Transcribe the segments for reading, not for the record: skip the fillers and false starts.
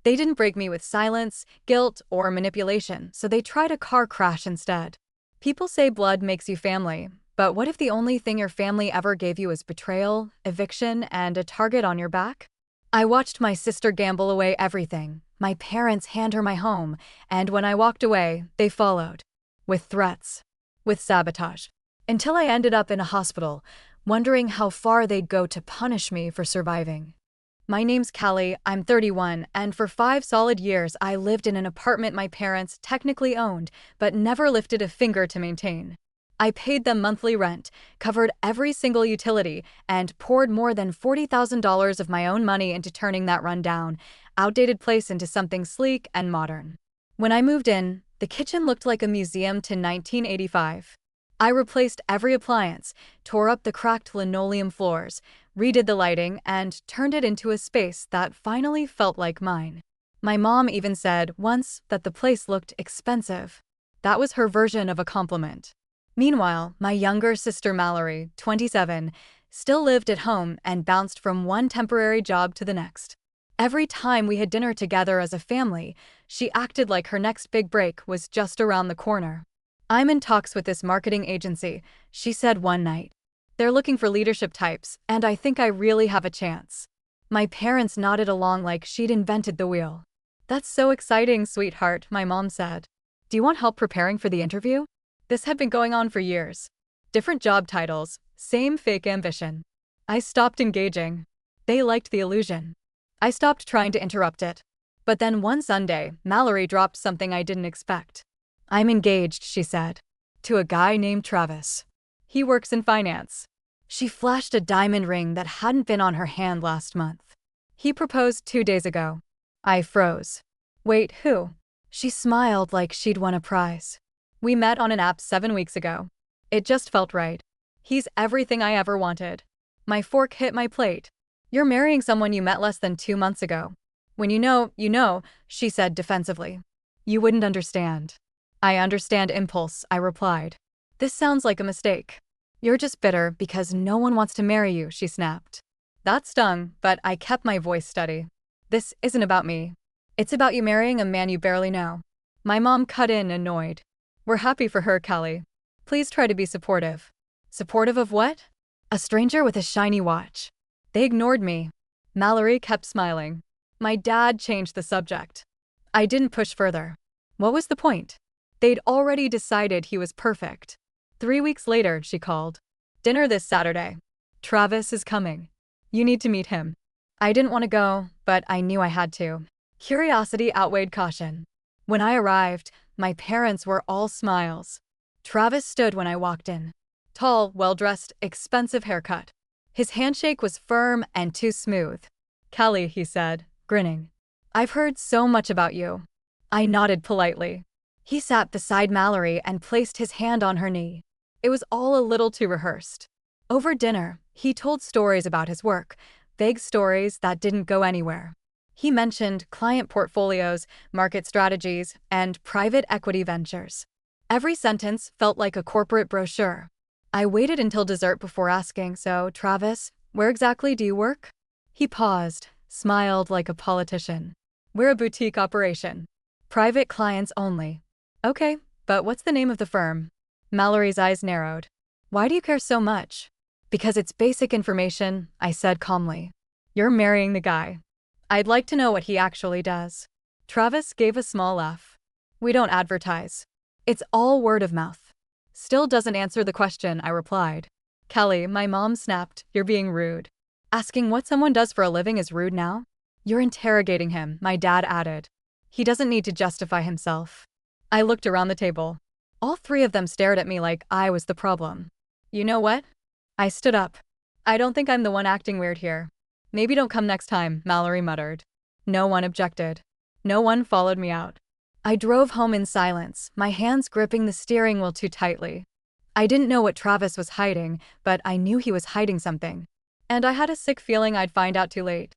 They didn't break me with silence, guilt, or manipulation, so they tried a car crash instead. People say blood makes you family, but what if the only thing your family ever gave you is betrayal, eviction, and a target on your back? I watched my sister gamble away everything, my parents hand her my home, and when I walked away, they followed. With threats. With sabotage. Until I ended up in a hospital, wondering how far they'd go to punish me for surviving. My name's Callie, I'm 31, and for 5 solid years I lived in an apartment my parents technically owned, but never lifted a finger to maintain. I paid them monthly rent, covered every single utility, and poured more than $40,000 of my own money into turning that rundown, outdated place into something sleek and modern. When I moved in, the kitchen looked like a museum to 1985. I replaced every appliance, tore up the cracked linoleum floors, redid the lighting, and turned it into a space that finally felt like mine. My mom even said once that the place looked expensive. That was her version of a compliment. Meanwhile, my younger sister Mallory, 27, still lived at home and bounced from one temporary job to the next. Every time we had dinner together as a family, she acted like her next big break was just around the corner. "I'm in talks with this marketing agency," she said one night. "They're looking for leadership types, and I think I really have a chance." My parents nodded along like she'd invented the wheel. "That's so exciting, sweetheart," my mom said. "Do you want help preparing for the interview?" This had been going on for years. Different job titles, same fake ambition. I stopped engaging. They liked the illusion. I stopped trying to interrupt it. But then one Sunday, Mallory dropped something I didn't expect. "I'm engaged," she said. "To a guy named Travis. He works in finance." She flashed a diamond ring that hadn't been on her hand last month. "He proposed 2 days ago." I froze. "Wait, who?" She smiled like she'd won a prize. "We met on an app 7 weeks ago. It just felt right. He's everything I ever wanted." My fork hit my plate. "You're marrying someone you met less than 2 months ago. When you know, she said defensively. "You wouldn't understand." "I understand impulse," I replied. "This sounds like a mistake." "You're just bitter because no one wants to marry you," she snapped. That stung, but I kept my voice steady. "This isn't about me. It's about you marrying a man you barely know." My mom cut in, annoyed. "We're happy for her, Callie. Please try to be supportive." "Supportive of what?" "A stranger with a shiny watch." They ignored me. Mallory kept smiling. My dad changed the subject. I didn't push further. What was the point? They'd already decided he was perfect. 3 weeks later, she called. "Dinner this Saturday. Travis is coming. You need to meet him." I didn't want to go, but I knew I had to. Curiosity outweighed caution. When I arrived, my parents were all smiles. Travis stood when I walked in. Tall, well-dressed, expensive haircut. His handshake was firm and too smooth. "Callie," he said, grinning. "I've heard so much about you." I nodded politely. He sat beside Mallory and placed his hand on her knee. It was all a little too rehearsed. Over dinner, he told stories about his work, vague stories that didn't go anywhere. He mentioned client portfolios, market strategies, and private equity ventures. Every sentence felt like a corporate brochure. I waited until dessert before asking, "So, Travis, where exactly do you work?" He paused, smiled like a politician. "We're a boutique operation. Private clients only." "Okay, but what's the name of the firm?" Mallory's eyes narrowed. "Why do you care so much?" "Because it's basic information," I said calmly. "You're marrying the guy. I'd like to know what he actually does." Travis gave a small laugh. "We don't advertise. It's all word of mouth." "Still doesn't answer the question," I replied. "Callie," my mom snapped, "you're being rude." "Asking what someone does for a living is rude now?" "You're interrogating him," my dad added. "He doesn't need to justify himself." I looked around the table. All three of them stared at me like I was the problem. "You know what?" I stood up. "I don't think I'm the one acting weird here." "Maybe don't come next time," Mallory muttered. No one objected. No one followed me out. I drove home in silence, my hands gripping the steering wheel too tightly. I didn't know what Travis was hiding, but I knew he was hiding something. And I had a sick feeling I'd find out too late.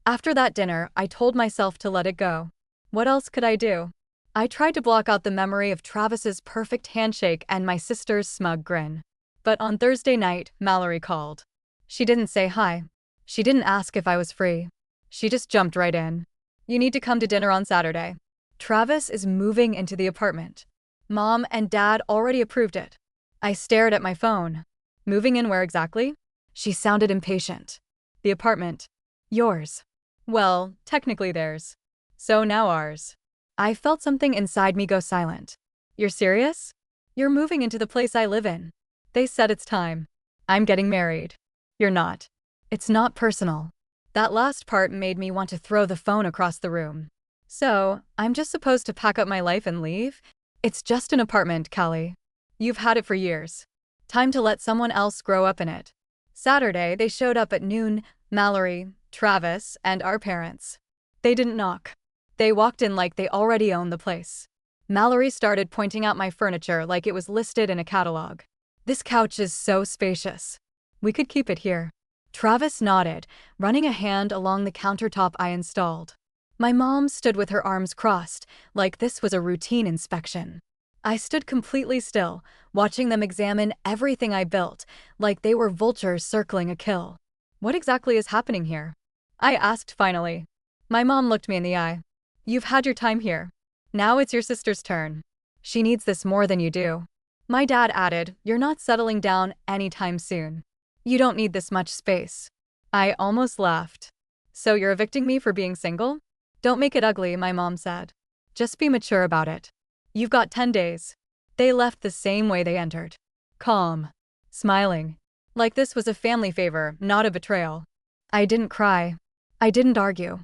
After that dinner, I told myself to let it go. What else could I do? I tried to block out the memory of Travis's perfect handshake and my sister's smug grin. But on Thursday night, Mallory called. She didn't say hi. She didn't ask if I was free. She just jumped right in. You need to come to dinner on Saturday. Travis is moving into the apartment. Mom and Dad already approved it. I stared at my phone. Moving in where exactly? She sounded impatient. The apartment. Yours. Well, technically theirs. So now ours. I felt something inside me go silent. You're serious? You're moving into the place I live in. They said it's time. I'm getting married. You're not. It's not personal. That last part made me want to throw the phone across the room. So, I'm just supposed to pack up my life and leave? It's just an apartment, Callie. You've had it for years. Time to let someone else grow up in it. Saturday, they showed up at noon, Mallory, Travis, and our parents. They didn't knock. They walked in like they already owned the place. Mallory started pointing out my furniture like it was listed in a catalog. This couch is so spacious. We could keep it here. Travis nodded, running a hand along the countertop I installed. My mom stood with her arms crossed, like this was a routine inspection. I stood completely still, watching them examine everything I built, like they were vultures circling a kill. What exactly is happening here? I asked finally. My mom looked me in the eye. You've had your time here. Now it's your sister's turn. She needs this more than you do. My dad added, you're not settling down anytime soon. You don't need this much space. I almost laughed. So you're evicting me for being single? Don't make it ugly, my mom said. Just be mature about it. You've got 10 days. They left the same way they entered. Calm. Smiling. Like this was a family favor, not a betrayal. I didn't cry. I didn't argue.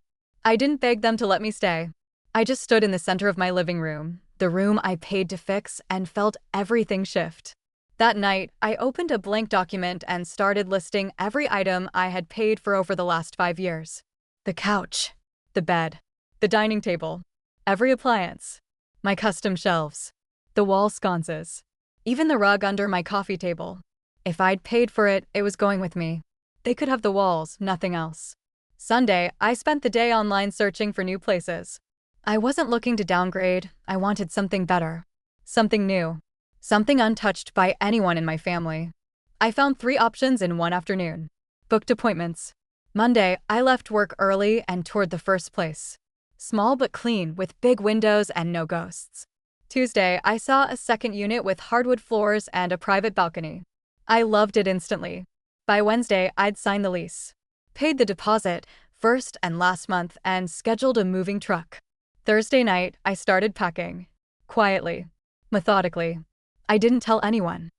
I didn't beg them to let me stay. I just stood in the center of my living room, the room I paid to fix, and felt everything shift. That night, I opened a blank document and started listing every item I had paid for over the last 5 years. The couch. The bed. The dining table. Every appliance. My custom shelves. The wall sconces. Even the rug under my coffee table. If I'd paid for it, it was going with me. They could have the walls, nothing else. Sunday, I spent the day online searching for new places. I wasn't looking to downgrade, I wanted something better. Something new. Something untouched by anyone in my family. I found 3 options in one afternoon. Booked appointments. Monday, I left work early and toured the first place. Small but clean, with big windows and no ghosts. Tuesday, I saw a second unit with hardwood floors and a private balcony. I loved it instantly. By Wednesday, I'd signed the lease. Paid the deposit, first and last month, and scheduled a moving truck. Thursday night, I started packing. Quietly. Methodically. I didn't tell anyone.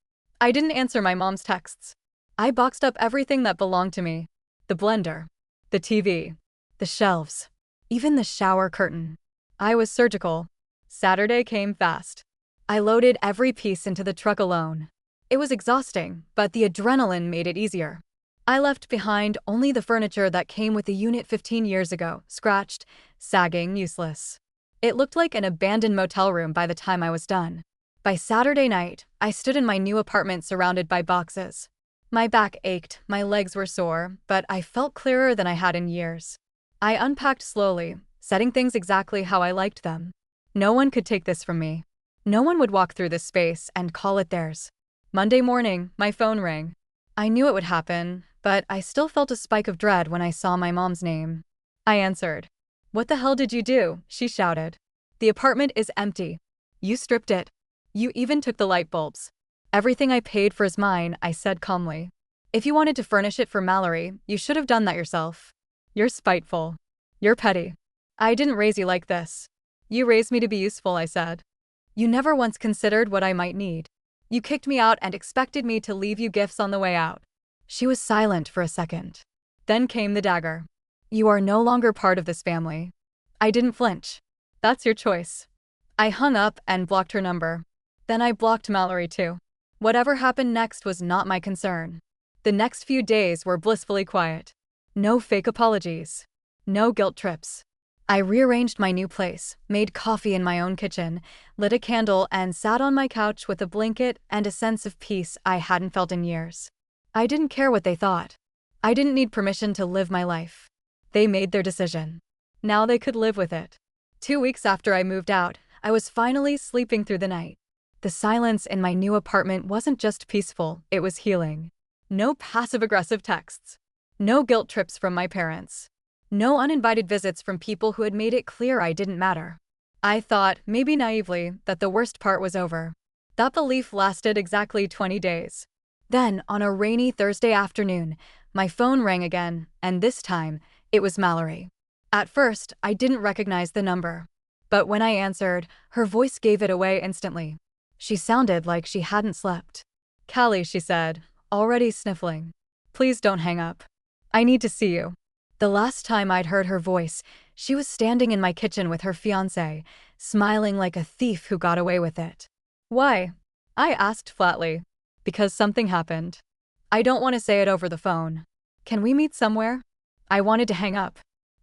I didn't answer my mom's texts. I boxed up everything that belonged to me. The blender. The TV. The shelves. Even the shower curtain. I was surgical. Saturday came fast. I loaded every piece into the truck alone. It was exhausting, but the adrenaline made it easier. I left behind only the furniture that came with the unit 15 years ago, scratched, sagging, useless. It looked like an abandoned motel room by the time I was done. By Saturday night, I stood in my new apartment surrounded by boxes. My back ached, my legs were sore, but I felt clearer than I had in years. I unpacked slowly, setting things exactly how I liked them. No one could take this from me. No one would walk through this space and call it theirs. Monday morning, my phone rang. I knew it would happen, but I still felt a spike of dread when I saw my mom's name. I answered. What the hell did you do? She shouted. The apartment is empty. You stripped it. You even took the light bulbs. Everything I paid for is mine, I said calmly. If you wanted to furnish it for Mallory, you should have done that yourself. You're spiteful. You're petty. I didn't raise you like this. You raised me to be useful, I said. You never once considered what I might need. You kicked me out and expected me to leave you gifts on the way out. She was silent for a second. Then came the dagger. You are no longer part of this family. I didn't flinch. That's your choice. I hung up and blocked her number. Then I blocked Mallory too. Whatever happened next was not my concern. The next few days were blissfully quiet. No fake apologies. No guilt trips. I rearranged my new place, made coffee in my own kitchen, lit a candle, and sat on my couch with a blanket and a sense of peace I hadn't felt in years. I didn't care what they thought. I didn't need permission to live my life. They made their decision. Now they could live with it. 2 weeks after I moved out, I was finally sleeping through the night. The silence in my new apartment wasn't just peaceful, it was healing. No passive-aggressive texts. No guilt trips from my parents. No uninvited visits from people who had made it clear I didn't matter. I thought, maybe naively, that the worst part was over. That belief lasted exactly 20 days. Then, on a rainy Thursday afternoon, my phone rang again, and this time, it was Mallory. At first, I didn't recognize the number. But when I answered, her voice gave it away instantly. She sounded like she hadn't slept. "Callie," she said, already sniffling. "Please don't hang up. I need to see you." The last time I'd heard her voice, she was standing in my kitchen with her fiancé, smiling like a thief who got away with it. "Why?" I asked flatly. "Because something happened. I don't want to say it over the phone. Can we meet somewhere?" I wanted to hang up.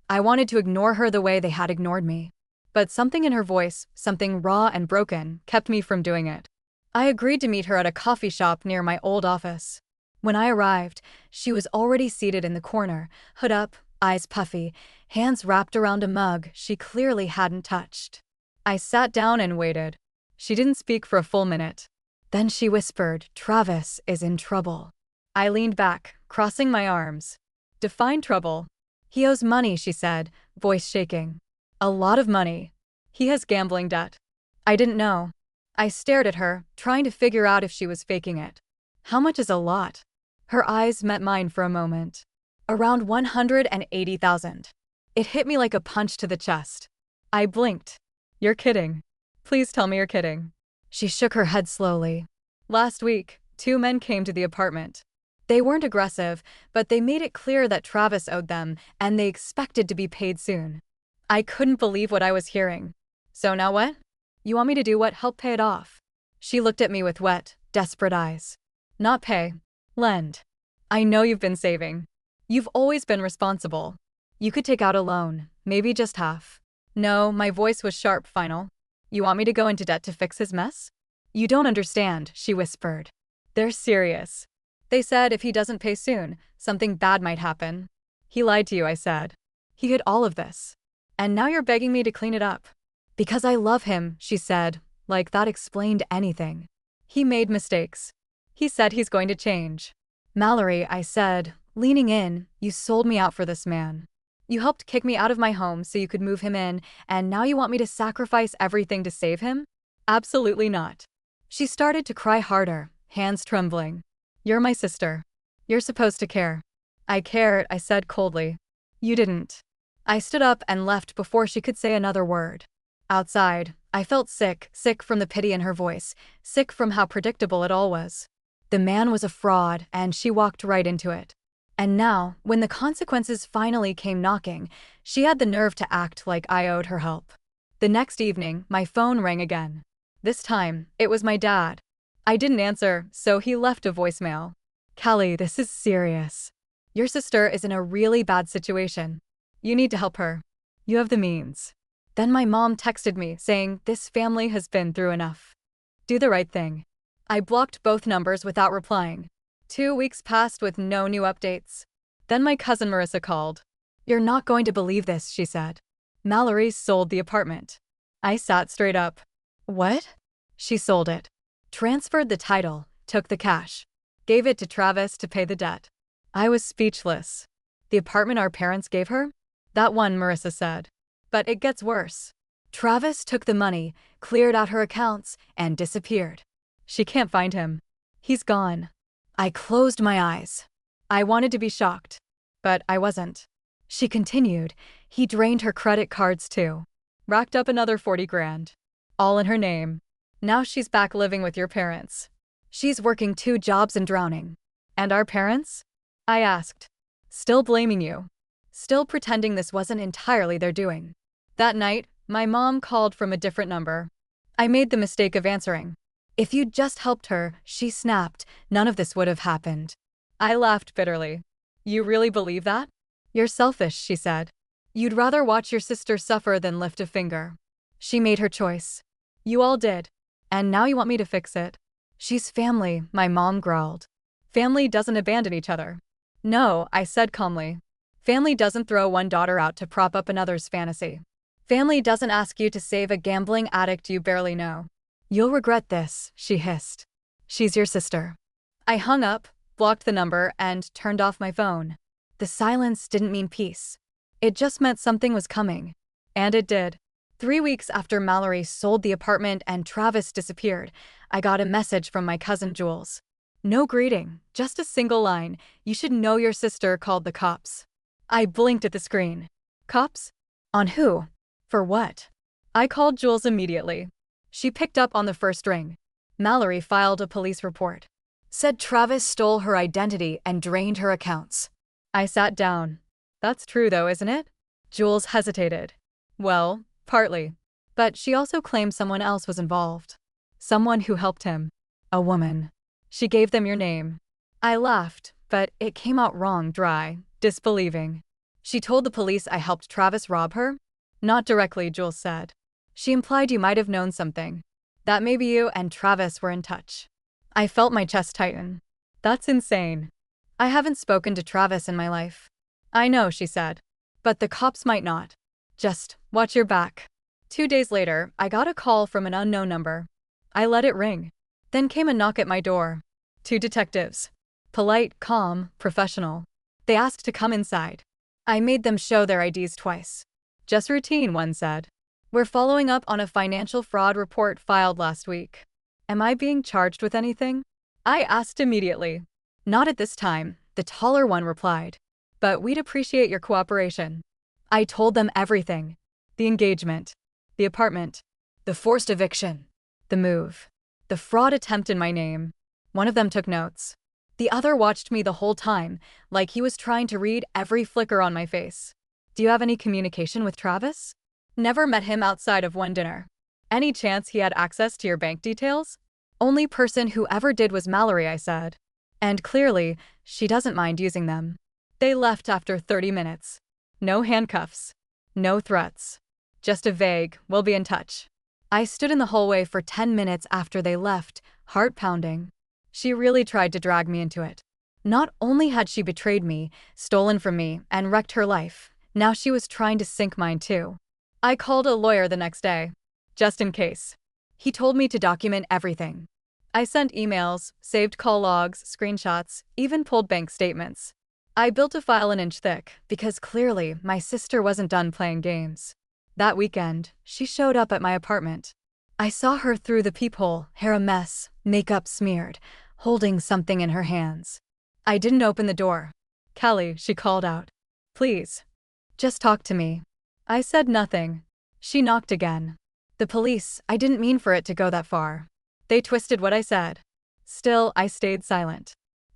I wanted to ignore her the way they had ignored me. But something in her voice, something raw and broken, kept me from doing it. I agreed to meet her at a coffee shop near my old office. When I arrived, she was already seated in the corner, hood up, eyes puffy, hands wrapped around a mug she clearly hadn't touched. I sat down and waited. She didn't speak for a full minute. Then she whispered, "Travis is in trouble." I leaned back, crossing my arms. "Define trouble." "He owes money," she said, voice shaking. "A lot of money. He has gambling debt." I didn't know. I stared at her, trying to figure out if she was faking it. "How much is a lot?" Her eyes met mine for a moment. "Around 180,000. It hit me like a punch to the chest. I blinked. "You're kidding. Please tell me you're kidding." She shook her head slowly. "Last week, 2 men came to the apartment. They weren't aggressive, but they made it clear that Travis owed them, and they expected to be paid soon." I couldn't believe what I was hearing. "So now what? You want me to do what? Help pay it off?" She looked at me with wet, desperate eyes. "Not pay. Lend. I know you've been saving. You've always been responsible. You could take out a loan, maybe just half." "No," my voice was sharp, final. "You want me to go into debt to fix his mess?" "You don't understand," she whispered. "They're serious. They said if he doesn't pay soon, something bad might happen." "He lied to you," I said. "He hid all of this. And now you're begging me to clean it up." "Because I love him," she said, like that explained anything. "He made mistakes. He said he's going to change." "Mallory," I said, leaning in, "you sold me out for this man. You helped kick me out of my home so you could move him in, and now you want me to sacrifice everything to save him?" "Absolutely not." She started to cry harder, hands trembling. "You're my sister. You're supposed to care." "I cared," I said coldly. "You didn't." I stood up and left before she could say another word. Outside, I felt sick, sick from the pity in her voice, sick from how predictable it all was. The man was a fraud, and she walked right into it. And now, when the consequences finally came knocking, she had the nerve to act like I owed her help. The next evening, my phone rang again. This time, it was my dad. I didn't answer, so he left a voicemail. "Callie, this is serious. Your sister is in a really bad situation. You need to help her. You have the means." Then my mom texted me saying, "This family has been through enough. Do the right thing." I blocked both numbers without replying. 2 weeks passed with no new updates. Then my cousin Marissa called. "You're not going to believe this," she said. "Mallory sold the apartment." I sat straight up. "What?" "She sold it. Transferred the title, took the cash. Gave it to Travis to pay the debt." I was speechless. "The apartment our parents gave her?" "That one," Marissa said. "But it gets worse. Travis took the money, cleared out her accounts, and disappeared. She can't find him. He's gone." I closed my eyes. I wanted to be shocked, but I wasn't. She continued, "He drained her credit cards too. Racked up another 40 grand. All in her name. Now she's back living with your parents. She's working 2 jobs and drowning." "And our parents?" I asked. "Still blaming you. Still pretending this wasn't entirely their doing." That night, my mom called from a different number. I made the mistake of answering. "If you'd just helped her," she snapped, "none of this would have happened." I laughed bitterly. "You really believe that?" "You're selfish," she said. "You'd rather watch your sister suffer than lift a finger. She made her choice. You all did. And now you want me to fix it." "She's family," my mom growled. "Family doesn't abandon each other." "No," I said calmly. "Family doesn't throw one daughter out to prop up another's fantasy. Family doesn't ask you to save a gambling addict you barely know." "You'll regret this," she hissed. "She's your sister." I hung up, blocked the number, and turned off my phone. The silence didn't mean peace. It just meant something was coming. And it did. 3 weeks after Mallory sold the apartment and Travis disappeared, I got a message from my cousin Jules. No greeting, just a single line. You should know your sister called the cops. I blinked at the screen. Cops? On who? For what? I called Jules immediately. She picked up on the first ring. Mallory filed a police report. Said Travis stole her identity and drained her accounts. I sat down. That's true though, isn't it? Jules hesitated. Well, partly. But she also claimed someone else was involved. Someone who helped him. A woman. She gave them your name. I laughed, but it came out wrong, dry, disbelieving. She told the police I helped Travis rob her? Not directly, Jules said. She implied you might have known something. That maybe you and Travis were in touch. I felt my chest tighten. That's insane. I haven't spoken to Travis in my life. I know, she said. But the cops might not. Just watch your back. 2 days later, I got a call from an unknown number. I let it ring. Then came a knock at my door. 2 detectives. Polite, calm, professional. They asked to come inside. I made them show their IDs twice. Just routine, one said. We're following up on a financial fraud report filed last week. Am I being charged with anything? I asked immediately. Not at this time, the taller one replied. But we'd appreciate your cooperation. I told them everything. The engagement. The apartment. The forced eviction. The move. The fraud attempt in my name. One of them took notes. The other watched me the whole time, like he was trying to read every flicker on my face. Do you have any communication with Travis? Never met him outside of one dinner. Any chance he had access to your bank details? Only person who ever did was Mallory, I said. And clearly, she doesn't mind using them. They left after 30 minutes. No handcuffs. No threats. Just a vague, we'll be in touch. I stood in the hallway for 10 minutes after they left, heart pounding. She really tried to drag me into it. Not only had she betrayed me, stolen from me, and wrecked her life, now she was trying to sink mine too. I called a lawyer the next day, just in case. He told me to document everything. I sent emails, saved call logs, screenshots, even pulled bank statements. I built a file an inch thick because clearly my sister wasn't done playing games. That weekend, she showed up at my apartment. I saw her through the peephole, hair a mess, makeup smeared, holding something in her hands. I didn't open the door. Kelly, she called out. Please. Just talk to me. I said nothing. She knocked again. The police, I didn't mean for it to go that far. They twisted what I said. Still, I stayed silent.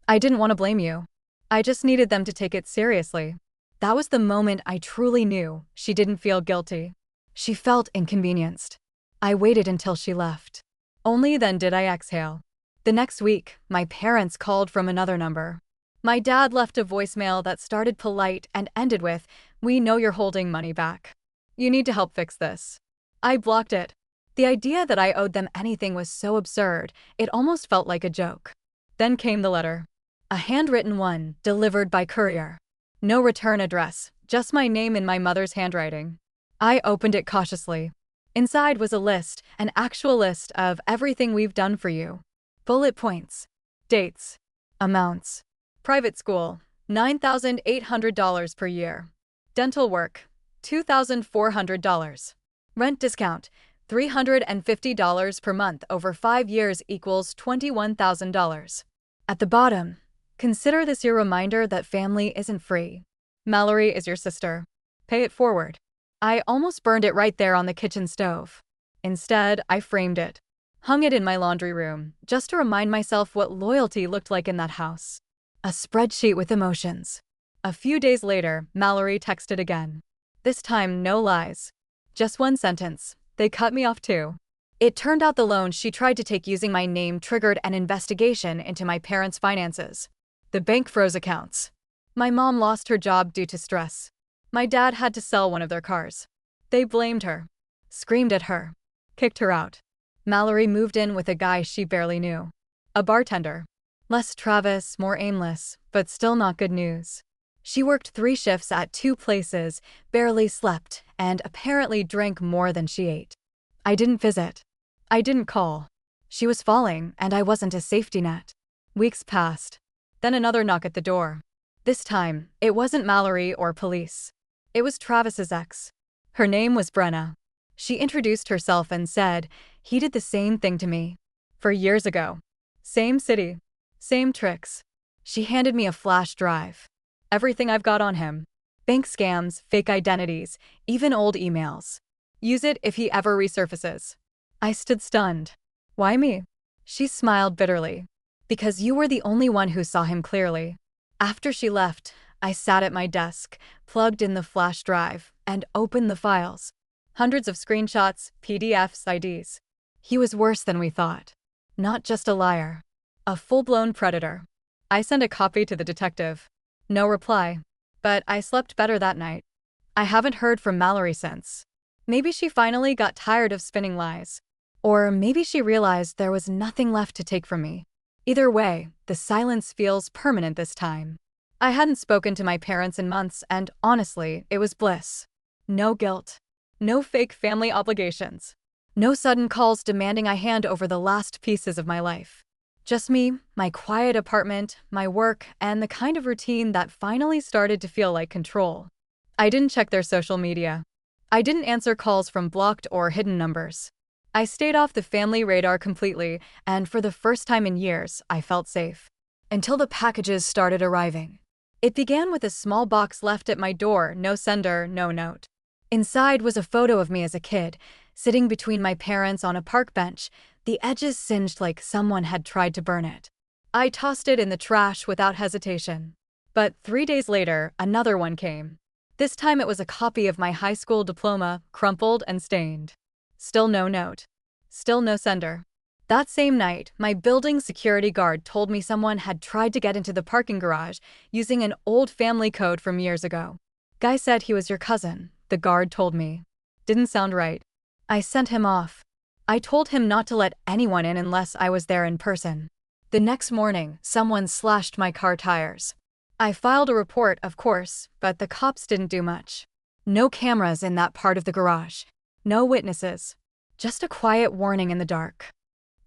I didn't want to blame you. I just needed them to take it seriously. That was the moment I truly knew she didn't feel guilty. She felt inconvenienced. I waited until she left. Only then did I exhale. The next week, my parents called from another number. My dad left a voicemail that started polite and ended with, "We know you're holding money back. You need to help fix this." I blocked it. The idea that I owed them anything was so absurd, it almost felt like a joke. Then came the letter. A handwritten one, delivered by courier. No return address, just my name in my mother's handwriting. I opened it cautiously. Inside was a list, an actual list of everything we've done for you. Bullet points. Dates. Amounts. Private school, $9,800 per year. Dental work, $2,400. Rent discount, $350 per month over 5 years equals $21,000. At the bottom, consider this your reminder that family isn't free. Mallory is your sister. Pay it forward. I almost burned it right there on the kitchen stove. Instead, I framed it. Hung it in my laundry room, just to remind myself what loyalty looked like in that house. A spreadsheet with emotions. A few days later, Mallory texted again. This time, no lies. Just one sentence. They cut me off too. It turned out the loan she tried to take using my name triggered an investigation into my parents' finances. The bank froze accounts. My mom lost her job due to stress. My dad had to sell one of their cars. They blamed her. Screamed at her. Kicked her out. Mallory moved in with a guy she barely knew. A bartender. Less Travis, more aimless, but still not good news. She worked 3 shifts at 2 places, barely slept, and apparently drank more than she ate. I didn't visit. I didn't call. She was falling, and I wasn't a safety net. Weeks passed. Then another knock at the door. This time, it wasn't Mallory or police. It was Travis's ex. Her name was Brenna. She introduced herself and said, he did the same thing to me. For years ago. Same city. Same tricks. She handed me a flash drive. Everything I've got on him. Bank scams, fake identities, even old emails. Use it if he ever resurfaces. I stood stunned. Why me? She smiled bitterly. Because you were the only one who saw him clearly. After she left, I sat at my desk, plugged in the flash drive, and opened the files. Hundreds of screenshots, PDFs, IDs. He was worse than we thought. Not just a liar. A full-blown predator. I sent a copy to the detective. No reply. But I slept better that night. I haven't heard from Mallory since. Maybe she finally got tired of spinning lies. Or maybe she realized there was nothing left to take from me. Either way, the silence feels permanent this time. I hadn't spoken to my parents in months, and honestly, it was bliss. No guilt. No fake family obligations. No sudden calls demanding I hand over the last pieces of my life. Just me, my quiet apartment, my work, and the kind of routine that finally started to feel like control. I didn't check their social media. I didn't answer calls from blocked or hidden numbers. I stayed off the family radar completely, and for the first time in years, I felt safe. Until the packages started arriving. It began with a small box left at my door, no sender, no note. Inside was a photo of me as a kid, sitting between my parents on a park bench, the edges singed like someone had tried to burn it. I tossed it in the trash without hesitation. But 3 days later, another one came. This time it was a copy of my high school diploma, crumpled and stained. Still no note. Still no sender. That same night, my building security guard told me someone had tried to get into the parking garage using an old family code from years ago. Guy said he was your cousin, the guard told me. Didn't sound right. I sent him off. I told him not to let anyone in unless I was there in person. The next morning, someone slashed my car tires. I filed a report, of course, but the cops didn't do much. No cameras in that part of the garage. No witnesses. Just a quiet warning in the dark.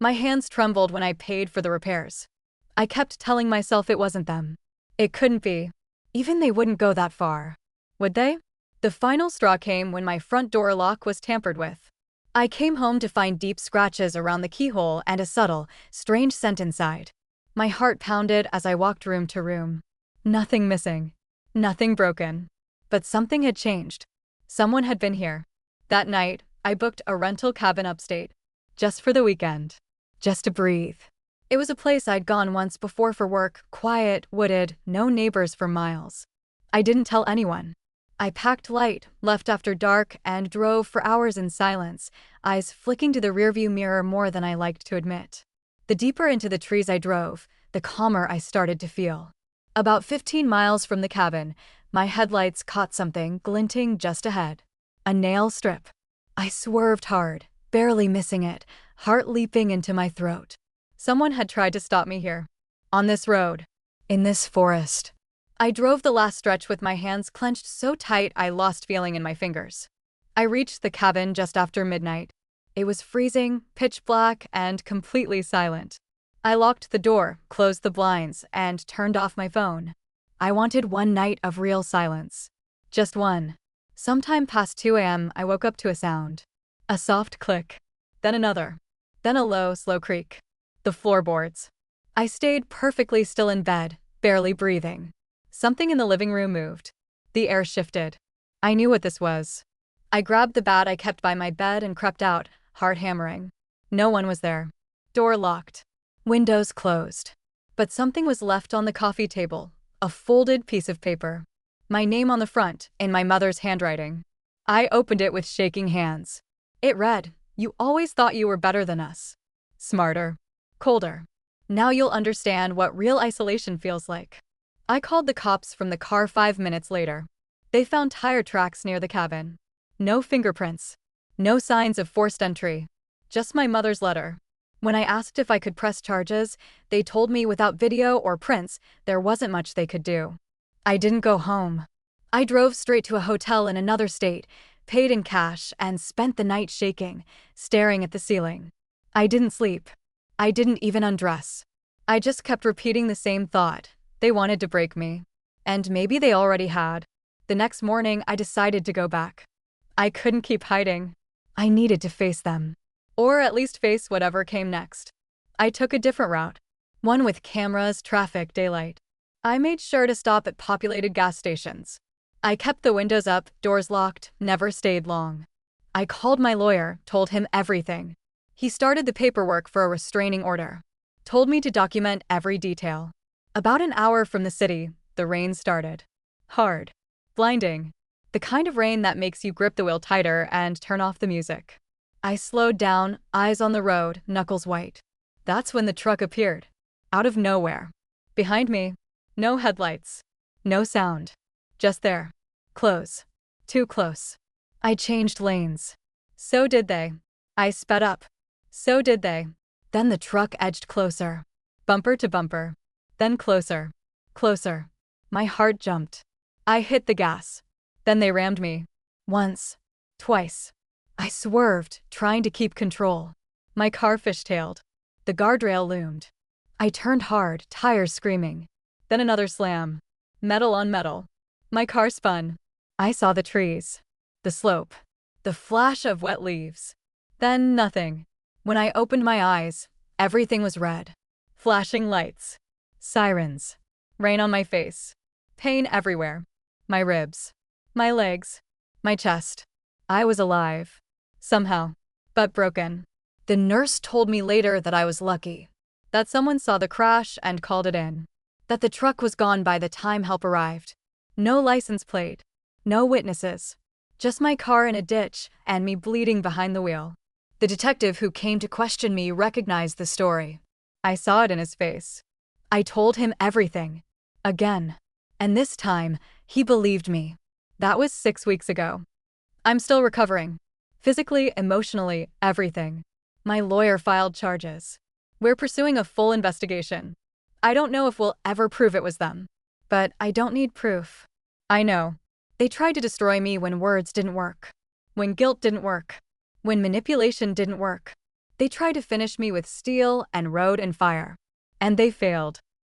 My hands trembled when I paid for the repairs. I kept telling myself it wasn't them. It couldn't be. Even they wouldn't go that far. Would they? The final straw came when my front door lock was tampered with. I came home to find deep scratches around the keyhole and a subtle, strange scent inside. My heart pounded as I walked room to room. Nothing missing. Nothing broken. But something had changed. Someone had been here. That night, I booked a rental cabin upstate. Just for the weekend. Just to breathe. It was a place I'd gone once before for work, quiet, wooded, no neighbors for miles. I didn't tell anyone. I packed light, left after dark, and drove for hours in silence, eyes flicking to the rearview mirror more than I liked to admit. The deeper into the trees I drove, the calmer I started to feel. About 15 miles from the cabin, my headlights caught something glinting just ahead. A nail strip. I swerved hard, barely missing it, heart leaping into my throat. Someone had tried to stop me here. On this road. In this forest. I drove the last stretch with my hands clenched so tight I lost feeling in my fingers. I reached the cabin just after midnight. It was freezing, pitch black, and completely silent. I locked the door, closed the blinds, and turned off my phone. I wanted one night of real silence. Just one. Sometime past 2 a.m., I woke up to a sound. A soft click. Then another. Then a low, slow creak. The floorboards. I stayed perfectly still in bed, barely breathing. Something in the living room moved. The air shifted. I knew what this was. I grabbed the bat I kept by my bed and crept out, heart hammering. No one was there. Door locked. Windows closed. But something was left on the coffee table, a folded piece of paper. My name on the front, in my mother's handwriting. I opened it with shaking hands. It read, "You always thought you were better than us. Smarter. Colder. Now you'll understand what real isolation feels like." I called the cops from the car 5 minutes later. They found tire tracks near the cabin. No fingerprints. No signs of forced entry. Just my mother's letter. When I asked if I could press charges, they told me without video or prints, there wasn't much they could do. I didn't go home. I drove straight to a hotel in another state, paid in cash, and spent the night shaking, staring at the ceiling. I didn't sleep. I didn't even undress. I just kept repeating the same thought. They wanted to break me. And maybe they already had. The next morning, I decided to go back. I couldn't keep hiding. I needed to face them. Or at least face whatever came next. I took a different route. One with cameras, traffic, daylight. I made sure to stop at populated gas stations. I kept the windows up, doors locked, never stayed long. I called my lawyer, told him everything. He started the paperwork for a restraining order. Told me to document every detail. About an hour from the city, the rain started. Hard. Blinding. The kind of rain that makes you grip the wheel tighter and turn off the music. I slowed down, eyes on the road, knuckles white. That's when the truck appeared. Out of nowhere. Behind me. No headlights. No sound. Just there. Close. Too close. I changed lanes. So did they. I sped up. So did they. Then the truck edged closer. Bumper to bumper. Then closer. Closer. My heart jumped. I hit the gas. Then they rammed me. Once. Twice. I swerved, trying to keep control. My car fishtailed. The guardrail loomed. I turned hard, tires screaming. Then another slam. Metal on metal. My car spun. I saw the trees. The slope. The flash of wet leaves. Then nothing. When I opened my eyes, everything was red. Flashing lights. Sirens. Rain on my face. Pain everywhere. My ribs. My legs. My chest. I was alive. Somehow. But broken. The nurse told me later that I was lucky. That someone saw the crash and called it in. That the truck was gone by the time help arrived. No license plate. No witnesses. Just my car in a ditch and me bleeding behind the wheel. The detective who came to question me recognized the story. I saw it in his face. I told him everything. Again. And this time, he believed me. That was 6 weeks ago. I'm still recovering. Physically, emotionally, everything. My lawyer filed charges. We're pursuing a full investigation. I don't know if we'll ever prove it was them. But I don't need proof. I know. They tried to destroy me when words didn't work. When guilt didn't work. When manipulation didn't work. They tried to finish me with steel and road and fire. And they failed.